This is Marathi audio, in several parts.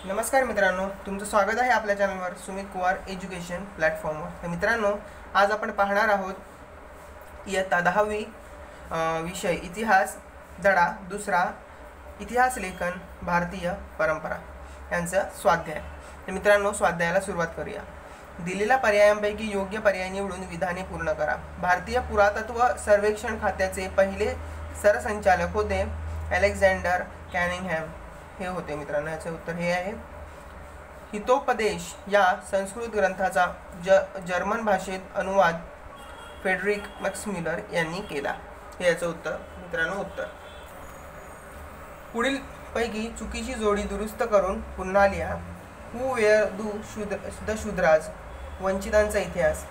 नमस्कार मित्रांनो, तुमचं स्वागत आहे आपल्या चॅनलवर सुमित कुमार एज्युकेशन प्लॅटफॉर्मवर। तर मित्रांनो, आज आपण पाहणार आहोत इयत्ता 10वी विषय इतिहास धडा दुसरा इतिहास लेखन भारतीय परंपरा यांचा स्वाध्याय। तर मित्रांनो, स्वाध्यायाला सुरुवात करूया। दिलेल्या पर्यायांपैकी योग्य पर्याय निवडून विधाने पूर्ण करा। भारतीय पुरातत्व सर्वेक्षण खात्याचे पहिले सरसंचालक होते अलेक्झांडर कॅनिंगहॅम हे होते। मित्रांनो, याचे उत्तर हे आहे। हितोपदेश या संस्कृत ग्रंथाचा जर्मन भाषेत अनुवाद फ्रेडरिक मॅक्समिलर यांनी केला। हे याचं उत्तर मित्रांनो उत्तर। पुढील पैकी चुकीची जोडी दुरुस्त करून पुन्हा लिहा। हू वेअर द शूद्राज वंचितांचा इतिहास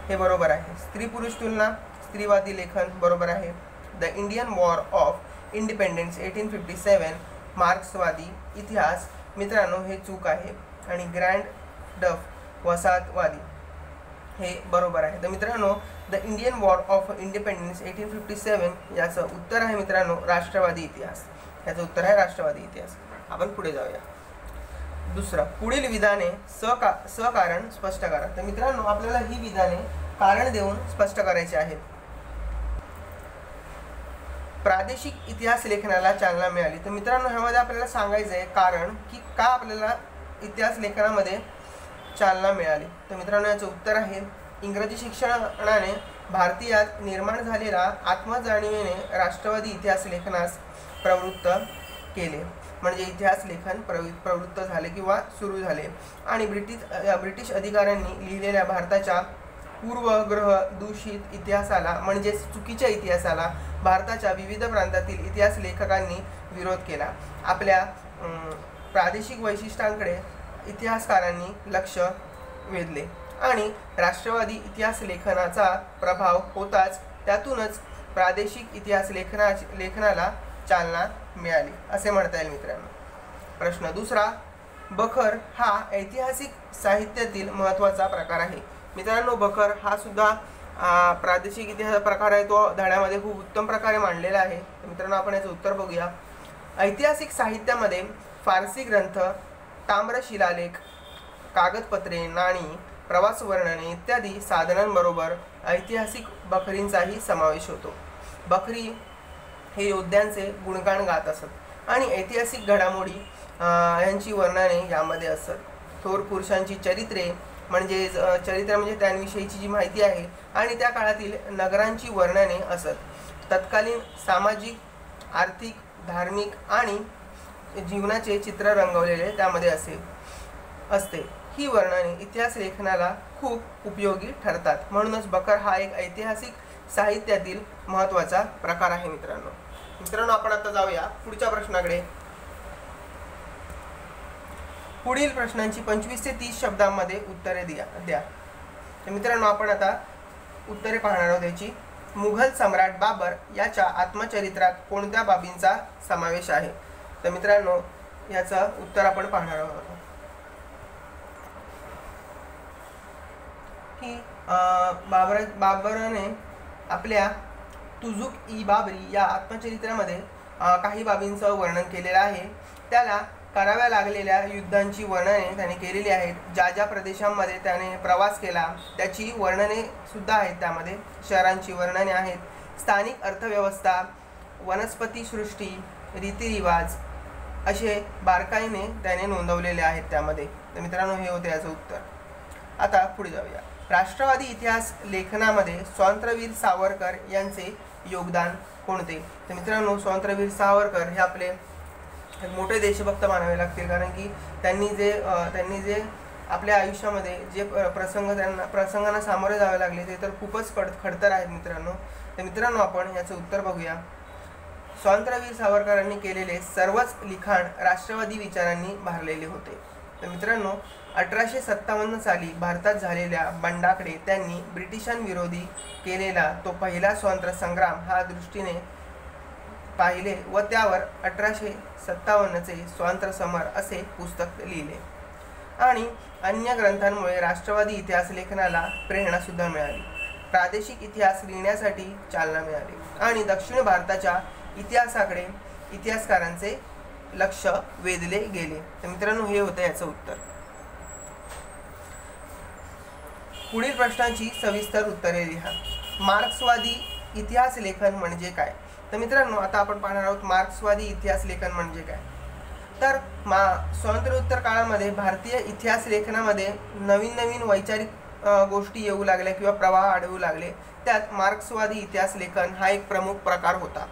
हे बरोबर आहे। स्त्री पुरुष तुलना स्त्रीवादी लेखन बरोबर आहे। The Indian war of independence 1857 मार्क्सवादी इतिहास मित्रांनो हे चूक आहे। आणि ग्रँड डफ वसाहतवादी हे बरोबर आहे। तर मित्रांनो, the Indian war of independence 1857 याचं उत्तर आहे मित्रांनो राष्ट्रवादी इतिहास। याचं उत्तर आहे राष्ट्रवादी इतिहास। आपण पुढे जाऊया। दुसरं, पुढील विधाने सकारण स्पष्ट करा। तर मित्रांनो, आपल्याला ही विधाने कारण देऊन स्पष्ट करायची आहेत। प्रादेशिक इतिहास लेखनाला चालना मिळाली। तर मित्रांनो, ह्यामध्ये आपल्याला सांगायचं आहे कारण की का आपल्याला इतिहास लेखनामध्ये चालना मिळाली। तर मित्रांनो, याचं उत्तर आहे इंग्रजी शिक्षणाने भारतीयात निर्माण झालेला आत्मजाणीवेने राष्ट्रवादी इतिहास लेखनास प्रवृत्त केले। म्हणजे इतिहास लेखन प्रवृत्त झाले किंवा सुरू झाले। आणि ब्रिटिश अधिकाऱ्यांनी लिहिलेल्या भारताच्या पूर्वग्रह दूषित इतिहासाला म्हणजे चुकीच्या इतिहासाला भारताच्या विविध प्रांतातील इतिहास लेखकांनी विरोध केला। आपल्या प्रादेशिक वैशिष्ट्यांकडे इतिहासकारांनी लक्ष वेधले आणि राष्ट्रवादी इतिहास लेखनाचा प्रभाव होताच त्यातूनच प्रादेशिक इतिहास लेखनाला चालना मिळाली असे म्हणता येईल मित्रांनो। प्रश्न दुसरा, बखर हा ऐतिहासिक साहित्यातील महत्त्वाचा प्रकार आहे। मित्रांनो, बखर हा सुद्धा प्रादेशिक इतिहास प्रकार आहे। तो धड्यामध्ये खूप उत्तम प्रकारे मांडलेला आहे। तर मित्रांनो, आपण याचं उत्तर बघूया। ऐतिहासिक साहित्यामध्ये फारसी ग्रंथ, ताम्र शिलालेख, कागदपत्रे, नाणी, प्रवास वर्णने इत्यादी साधनांबरोबर ऐतिहासिक बखरींचाही समावेश होतो। बखरी हे योद्ध्यांचे गुणगान गात असत आणि ऐतिहासिक घडामोडी यांची वर्णने यामध्ये असत। थोर पुरुषांची चरित्रे म्हणजे त्यांविषयीची जी माहिती आहे आणि त्या काळातील नगरांची वर्णने असत। तत्कालीन सामाजिक, आर्थिक, धार्मिक आणि जीवनाचे चित्र रंगवलेले त्यामध्ये असते। ही वर्णने इतिहास लेखनाला खूप उपयोगी ठरतात। म्हणूनच बखर हा एक ऐतिहासिक साहित्यातील महत्त्वाचा प्रकार आहे मित्रांनो, आपण आता जाऊया पुढच्या प्रश्नाकडे। पुढील प्रश्नांची 25 ते 30 शब्दांमध्ये उत्तरे द्या। तर मित्रांनो, आपण आता उत्तरे पाहणार आहोत याची। मुघल सम्राट बाबर याच्या आत्मचरित्रात कोणत्या बाबींचा समावेश आहे? तर मित्रांनो, याचं उत्तर आपण पाहणार आहोत की बाबराने आपल्या तुझुक-ई-बाबरी या आत्मचरित्रामध्ये काही बाबींचं वर्णन केलेलं आहे। त्याला कराव्या लागलेल्या युद्धांची वर्णने त्याने केलेली आहेत। ज्या प्रदेशांमध्ये त्याने प्रवास केला त्याची वर्णने सुद्धा आहेत। त्यामध्ये शहरांची वर्णने आहेत, स्थानिक अर्थव्यवस्था, वनस्पतीसृष्टी, रीतिरिवाज असे बारकाईने त्याने नोंदवलेले आहेत त्यामध्ये। तर मित्रांनो, हे होते याचं उत्तर। आता पुढे जाऊया। राष्ट्रवादी इतिहास लेखनामध्ये स्वातंत्र्यवीर सावरकर यांचे योगदान कोणते? तर मित्रांनो, स्वातंत्र्यवीर सावरकर हे आपले मोठे देशभक्त मानावे लागतील कारण की त्यांनी जे आपल्या आयुष्यामध्ये जे प्रसंगांना सामोरे जावे लागले ते तर खूपच खडतर आहेत मित्रांनो। तर मित्रांनो, आपण याचं उत्तर बघूया। स्वातंत्र्यवीर सावरकरांनी केलेले सर्वच लिखाण राष्ट्रवादी विचारांनी भारलेले होते। तर मित्रांनो, 1857 साली भारतात झालेल्या बंडाकडे त्यांनी ब्रिटिशांविरोधी केलेला तो पहिला स्वातंत्र्य संग्राम हा दृष्टीने पाहिले व त्यावर 1857चे स्वातंत्र्य समर असे पुस्तक लिहिले। आणि अन्य ग्रंथांमुळे राष्ट्रवादी इतिहास लेखनाला प्रेरणा सुद्धा मिळाली। प्रादेशिक इतिहास लिहिण्यासाठी चालना मिळाली आणि दक्षिण भारताच्या इतिहासाकडे इतिहासकारांचे लक्ष वेधले गेले. तर मित्रांनो हे होतं याचं उत्तर. पुढील प्रश्नांची सविस्तर उत्तरे लिहा. मार्क्सवादी इतिहास लेखन म्हणजे काय? तर मित्रांनो आता आपण पाहणार आहोत मार्क्सवादी इतिहास लेखन म्हणजे काय. तर स्वातंत्र्योत्तर काळामध्ये भारतीय इतिहास लेखनामध्ये नवीन नवीन वैचारिक गोष्टी येऊ लागल्या किंवा प्रवाह आढळू लागले. त्यात मार्क्सवादी इतिहास लेखन हा एक प्रमुख प्रकार होता.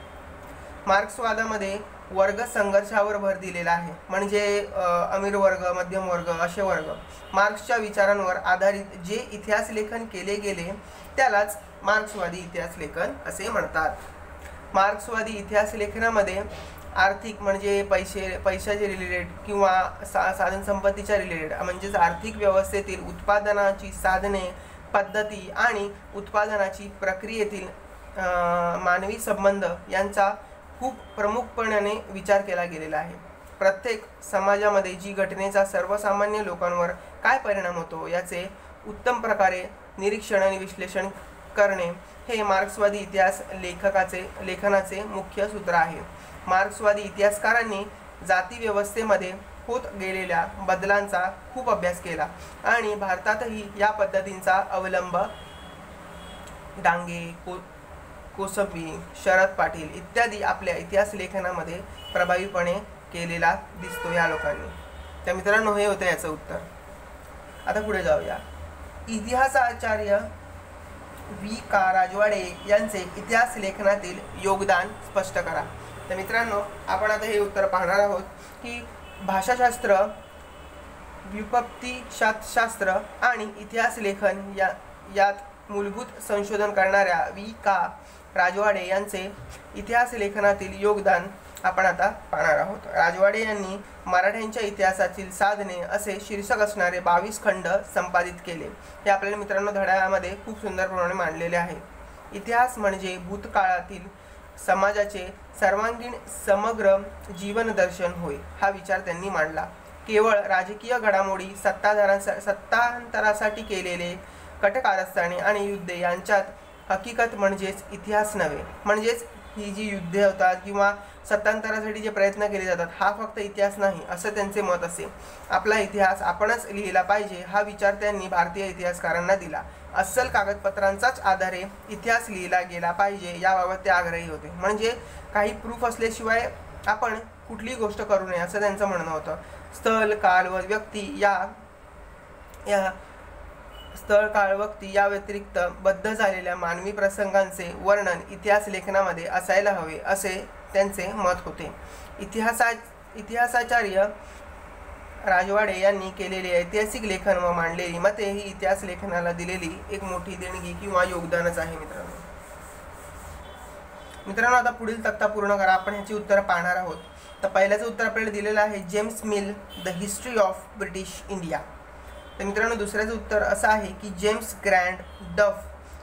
मार्क्सवादामध्ये वर्ग संघर्षावर भर दिलेला आहे. म्हणजे अमीर वर्ग, मध्यम वर्ग असे वर्ग. मार्क्सच्या विचारांवर आधारित जे इतिहास लेखन केले गेले त्यालाच मार्क्सवादी इतिहास लेखन असे म्हणतात. मार्क्सवादी इतिहास लेखनामध्ये आर्थिक म्हणजे पैशाचे रिलेटेड किंवा साधन संपत्तीच्या रिलेटेड म्हणजेच आर्थिक व्यवस्थेतील उत्पादनाची साधने, पद्धती आणि उत्पादनाची प्रक्रियेतील मानवी संबंध यांचा खूप प्रमुखपणे विचार केला गेलेला आहे. प्रत्येक समाजामध्ये जी घटनेचा सर्वसामान्य लोकांवर काय परिणाम होतो याचे उत्तम प्रकारे निरीक्षण आणि विश्लेषण करणे हे मार्क्सवादी इतिहास लेखनाचे मुख्य सूत्र आहे. मार्क्सवादी इतिहासकारांनी जाती व्यवस्थेमध्ये होत गेलेल्या बदलांचा खूप अभ्यास केला आणि भारतातही या पद्धतींचा अवलंब डांगे, कोसंबी, शरद पाटील इत्यादी आपल्या इतिहास लेखनामध्ये प्रभावीपणे केलेला दिसतो या लोकांनी. तर मित्रांनो हे होतं याचं उत्तर. आता पुढे जाऊया. इतिहासाचार्य V. का. राजवाडे यांचे इतिहास लेखनातील योगदान स्पष्ट करा. तर मित्रांनो आपण आता हे उत्तर पाहणार आहोत की भाषाशास्त्र, व्युत्पत्तीशास्त्र आणि इतिहास लेखन यात मूलभूत संशोधन करणाऱ्या V. का. राजवाडे यांचे इतिहास लेखनातील योगदान आपण आता पाहणार आहोत. राजवाडे यांनी मराठ्यांच्या इतिहासातील साधने असे शीर्षक असणारे 22 खंड संपादित केले. हे आपल्याला मित्रांनो धड्यामध्ये खूप सुंदर प्रमाणे मांडलेले आहे. इतिहास म्हणजे भूतकाळातील समाजाचे सर्वांगीण समग्र जीवनदर्शन होय हा विचार त्यांनी मांडला. केवळ राजकीय घडामोडी, सत्तांतरासाठी केलेले कटकारस्थाने आणि युद्धे यांच्यात हकीकत म्हणजेच इतिहास नव्हे. म्हणजेच ही जी युद्धे होतात किंवा सत्तांतरासाठी जे प्रयत्न केले जातात हा फक्त इतिहास नाही असं त्यांचे मत असे. आपला इतिहास आपणच लिहिला पाहिजे हा विचार त्यांनी भारतीय इतिहासकारांना दिला. अस्सल कागदपत्रांचाच आधारे इतिहास लिहिला गेला पाहिजे याबाबत ते आग्रही होते. म्हणजे काही प्रूफ असल्याशिवाय आपण कुठलीही गोष्ट करू नये असं त्यांचं म्हणणं होतं. स्थळ, काळ व व्यक्ती या व्यतिरिक्त बद्ध झालेल्या मानवी प्रसंगांचे वर्णन इतिहास लेखनामध्ये असायला हवे असे त्यांचे मत होते. इतिहासाचार्य राजवाडे यांनी केलेले ऐतिहासिक लेखन व मांडलेली मते ही इतिहास लेखनाला दिलेली एक मोठी देणगी किंवा योगदानच आहे. मित्रांनो आता पुढील तक्ता पूर्ण करा. आपण ह्याची उत्तरं पाहणार आहोत. तर पहिल्याचं उत्तर आपल्याला दिलेलं आहे James mill, the history of British India. तर मित्रांनो दुसऱ्याचं उत्तर असं आहे की जेम्स ग्रँड डफ.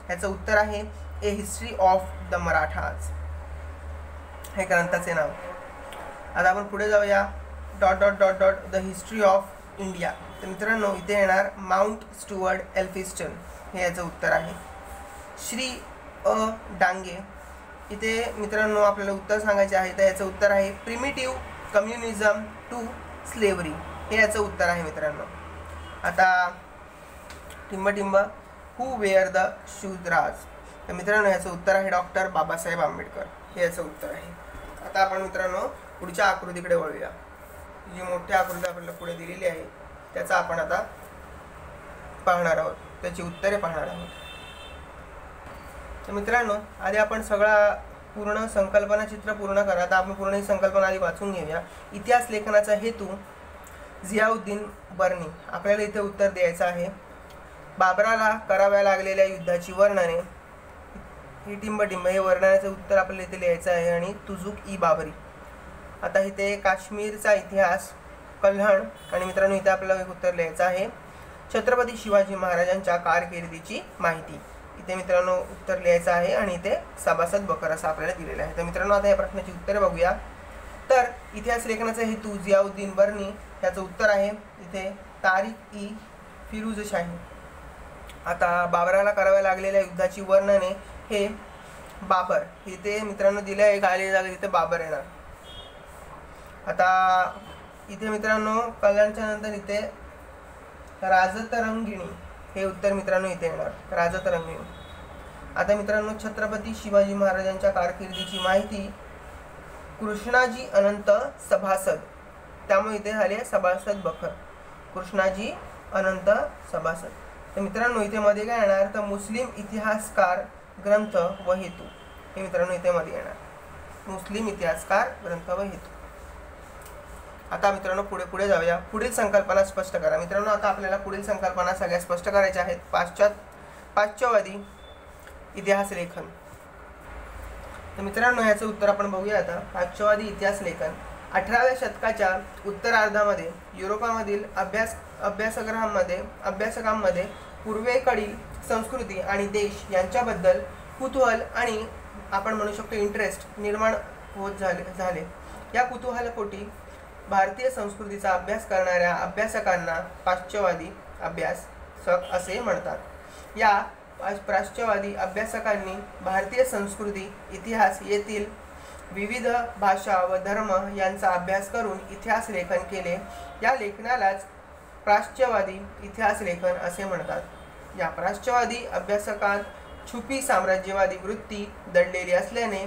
ह्याचं उत्तर आहे ए हिस्ट्री ऑफ द मराठाज हे ग्रंथाचे नाव. आता आपण पुढे जाऊया. ... द हिस्ट्री ऑफ इंडिया. तर मित्रांनो इथे येणार माउंट स्टुअर्ट एल्फिस्टन हे याचं उत्तर आहे. श्री अ डांगे इथे मित्रांनो आपल्याला उत्तर सांगायचे आहे. तर याचं उत्तर आहे प्रिमिटिव्ह कम्युनिझम टू स्लेव्हरी हे याचं उत्तर आहे मित्रांनो. आता टिंब हू वेअर द शूद्राज. तर मित्रांनो याचं उत्तर आहे डॉक्टर बाबासाहेब आंबेडकर हे याचं उत्तर आहे. आता आपण मित्रांनो पुढच्या आकृतीकडे वळूया. जी मोठ्या आकृती आपल्याला पुढे दिलेली आहे त्याचा आपण आता पाहणार आहोत, त्याची उत्तरे पाहणार आहोत. तर मित्रांनो आधी आपण सगळा पूर्ण संकल्पना चित्र पूर्ण करा. आता आपण पूर्ण ही संकल्पना आधी वाचून घेऊया. इतिहास लेखनाचा हेतू जियाउद्दीन बर्नी. आपल्याला इथे उत्तर द्यायचं आहे. बाबराला कराव्या लागलेल्या युद्धाची वर्णने ही टिंब हे वर्णनाचे उत्तर आपल्याला इथे लिहायचं आहे. आणि तुझुक ई बाबरी. आता इथे काश्मीरचा इतिहास, कल्याण आणि मित्रांनो इथे आपल्याला एक उत्तर लिहायचं आहे छत्रपती शिवाजी महाराजांच्या कारकिर्दीची माहिती. इथे मित्रांनो उत्तर लिहायचं आहे आणि इथे सभासद बकर असं आपल्याला दिलेलं आहे. तर मित्रांनो आता या प्रश्नाची उत्तरे बघूया. तर इतिहास लेखनाचा हेतू जियाउद्दीन बर्नी याचं उत्तर आहे इथे तारिक ई फिरोजशाही. आता बाबराला कराव्या लागलेल्या युद्धाची वर्णने हे बाबर इथे मित्रांनो दिले आहे. खाली जागा इथे बाबर येणार. आता इथे मित्रांनो कल्याणच्या नंतर इथे राजतरंगिणी हे उत्तर मित्रांनो इथे येणार, राजतरंगिणी. आता मित्रांनो छत्रपती शिवाजी महाराजांच्या कारकिर्दीची माहिती कृष्णाजी अनंत सभासद, त्यामुळे इथे झाले सभासद बखर, कृष्णाजी अनंत सभासद. तर मित्रांनो इथे मध्ये काय येणार तर मुस्लिम इतिहासकार ग्रंथ व हेतू, हे मित्रांनो इथे मध्ये येणार, मुस्लिम इतिहासकार ग्रंथ व हेतू. आता मित्रांनो पुढे जाऊया. पुढील संकल्पना स्पष्ट करा. मित्रांनो आता आपल्याला पुढील संकल्पना सगळ्या स्पष्ट करायच्या आहेत. पाश्चात्यवादी इतिहास लेखन. तर मित्रांनो याचं उत्तर आपण बघूया. आता पाश्चात्यवादी इतिहास लेखन 18व्या शतकाच्या उत्तरार्धामध्ये युरोपामधील अभ्यासकांमध्ये पूर्वेकडील संस्कृती आणि देश यांच्याबद्दल कुतूहल आणि आपण म्हणू शकतो इंटरेस्ट निर्माण होत झाले. या कुतूहलपोटी भारतीय संस्कृतीचा अभ्यास करणाऱ्या अभ्यासकांना पाश्चात्यवादी अभ्यासक असे म्हणतात. या पाश्चात्यवादी अभ्यासकांनी भारतीय संस्कृती, इतिहास येथील विविध भाषा व धर्म यांचा अभ्यास करून इतिहास लेखन केले. या लेखनालाच पाश्चात्यवादी इतिहास लेखन असे म्हणतात. या पाश्चात्यवादी अभ्यासकांत छुपी साम्राज्यवादी वृत्ती दडलेली असल्याने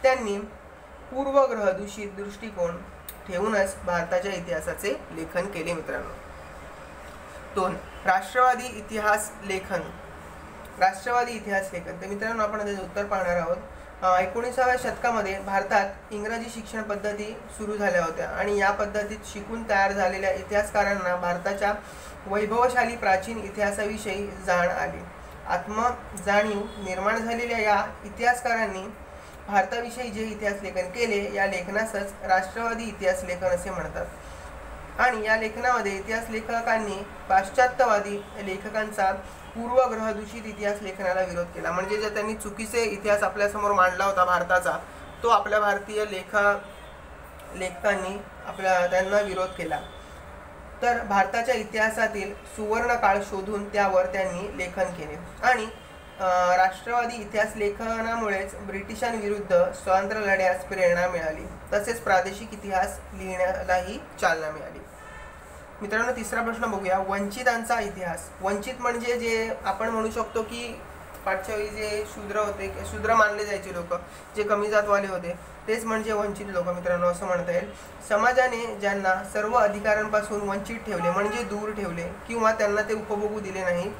त्यांनी पूर्वग्रहदूषित दृष्टिकोन ठेवूनच भारताच्या इतिहासाचे लेखन केले. मित्रांनो 2 राष्ट्रवादी इतिहास लेखन. राष्ट्रवादी इतिहास लेखन. तर मित्रांनो आपण त्याचे उत्तर पाहणार आहोत. 19व्या शतकामध्ये भारतात इंग्रजी शिक्षण पद्धती सुरू झाल्या होत्या आणि या पद्धतीत शिकून तयार झालेल्या इतिहासकारांना भारताच्या वैभवशाली प्राचीन इतिहासाविषयी जाण आली. आत्मजाणीव निर्माण झालेल्या या इतिहासकारांनी भारताविषयी जे इतिहास लेखन केले या लेखनासच राष्ट्रवादी इतिहास लेखन असे म्हणतात. आणि या लेखनामध्ये इतिहास लेखकांनी पाश्चात्यवादी लेखकांचा पूर्वग्रहदूषित इतिहास लेखनाला विरोध केला. म्हणजे जे त्यांनी चुकीचे इतिहास आपल्यासमोर मांडला होता भारताचा, तो आपल्या भारतीय लेखकांनी त्यांना विरोध केला. तर भारताच्या इतिहासातील सुवर्ण काळ शोधून त्यावर त्यांनी लेखन केले. आणि राष्ट्रवादी इतिहास लेखनामुळेच ब्रिटिशांविरुद्ध स्वातंत्र्य लढ्यास प्रेरणा मिळाली. तसेच प्रादेशिक इतिहास लिहिण्यालाही चालना मिळाली. मित्रांनो 3रा प्रश्न बघूया. वंचितांचा इतिहास. वंचित म्हणजे जे आपण म्हणू शकतो की पाठच्यावेळी जे शूद्र होते, शूद्र मानले जायचे लोक, जे कमी जातवाले होते, तेच म्हणजे वंचित लोक मित्रांनो असं म्हणता येईल. समाजाने ज्यांना सर्व अधिकारांपासून वंचित ठेवले म्हणजे दूर ठेवले किंवा त्यांना ते उपभोगू दिले नाही,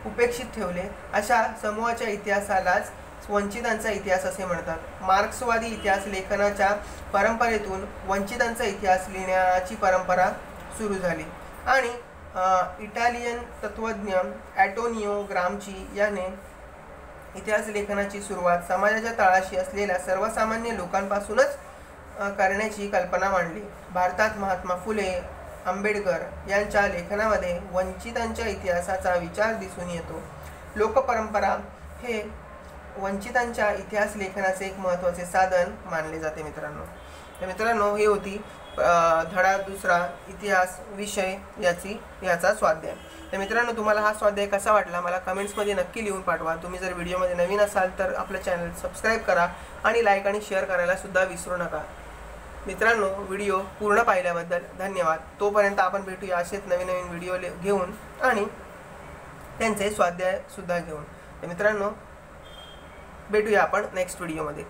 उपेक्षित ठेवले, अशा समूहाच्या इतिहासालाच वंचितांचा इतिहास असे म्हणतात. मार्क्सवादी इतिहास लेखनाच्या परंपरेतून वंचितांचा इतिहास लिहिण्याची परंपरा सुरू झाली. आणि इटालियन तत्त्वज्ञ अँटोनियो ग्रामची याने इतिहास लेखनाची सुरुवात समाजाच्या तळाशी असलेल्या सर्वसामान्य लोकांपासूनच करण्याची कल्पना मांडली. भारतात महात्मा फुले, आंबेडकर यांच्या लेखनामध्ये वंचितांच्या इतिहासाचा विचार दिसून येतो. लोकपरंपरा हे वंचितांच्या इतिहास लेखनाचे एक महत्त्वाचे साधन मानले जाते. तर मित्रांनो ही होती धडा 2 इतिहास विषय याचा स्वाध्याय. तर मित्रांनो तुम्हाला हा स्वाध्याय कसा वाटला मला कमेंट्समध्ये नक्की लिहून पाठवा. तुम्ही जर व्हिडिओमध्ये नवीन असाल तर आपलं चॅनल सबस्क्राईब करा आणि लाईक आणि शेअर करायला सुद्धा विसरू नका. मित्रांनो व्हिडिओ पूर्ण पाहिल्याबद्दल धन्यवाद. तोपर्यंत आपण भेटूया असेच नवीन व्हिडिओ घेऊन आणि त्यांचे स्वाध्याय सुद्धा घेऊन. तर मित्रांनो भेटूया आपण नेक्स्ट व्हिडिओमध्ये.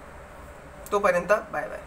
तोपर्यंत बाय बाय.